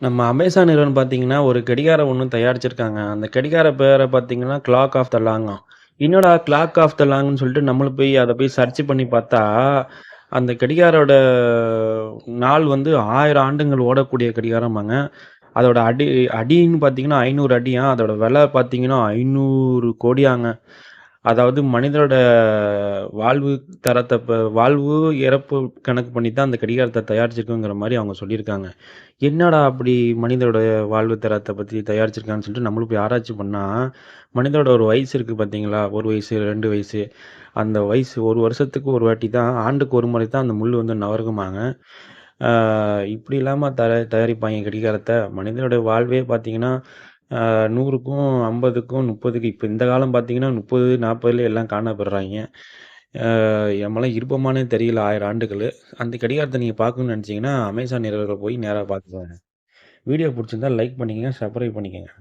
நம்ம அமேசான் நிறுவனம் பார்த்தீங்கன்னா, ஒரு கடிகாரம் ஒண்ணு தயாரிச்சிருக்காங்க. அந்த கடிகார பேர பார்த்தீங்கன்னா, கிளாக் ஆஃப் த லாங்காம். என்னடா கிளாக் ஆஃப் த லாங்ன்னு சொல்லிட்டு நம்மளும் அத போய் சர்ச் பண்ணி பார்த்தா, அந்த கடிகாரோட நாள் வந்து 1000 ஆண்டுகள் ஓடக்கூடிய கடிகாரமாங்க. அதோட அடின்னு பார்த்தீங்கன்னா, 500 அடியாம். அதோட விலை பார்த்தீங்கன்னா, 500,00,00,000 அதாவது மனிதனோட வாழ்வு தரத்த வாழ்வு, இறப்பு கணக்கு பண்ணி தான் அந்த கடிகாரத்த தயாரிச்சிருக்குங்கிற மாரி அவங்க சொல்லியிருக்காங்க. என்னடா அப்படி மனிதனோட வாழ்வு தரத்த பத்தி தயாரிச்சிருக்காங்கன்னு சொல்லிட்டு நம்மளும் போய் ஆராய்ச்சி பண்ணா, மனிதனோட ஒரு வயசு இருக்கு பார்த்தீங்களா? 1 வயசு, 2 வயசு. அந்த வயசு 1 வருஷத்துக்கு ஒரு வாட்டி தான், ஆண்டுக்கு ஒரு முறை தான் அந்த முள்ளு வந்து நவருகுமாங்க. ஆ இப்படி இல்லாம தயாரிப்பாய்ங்க கடிகாரத்த. மனிதனுடைய வாழ்வே பார்த்தீங்கன்னா, 100க்கும் 50க்கும் 30க்கு இப்ப இந்த காலம் பார்த்தீங்கன்னா 30, 40ல எல்லாம் காணா போயிடுறாய்ங்க. ஆ நம்மலாம் இருப்போமான்னே தெரியல 1000 ஆண்டுகளு. அந்த கடிகாரத்த நீங்க பார்க்கணும்னு நெனச்சீங்கன்னா, அமேசான் நிறுவனத்துல போய் நேரா பார்த்துக்கோங்க. வீடியோ புடிச்சிருந்தா லைக் பண்ணிக்கங்க, சப்ஸ்கிரைப் பண்ணிக்கங்க.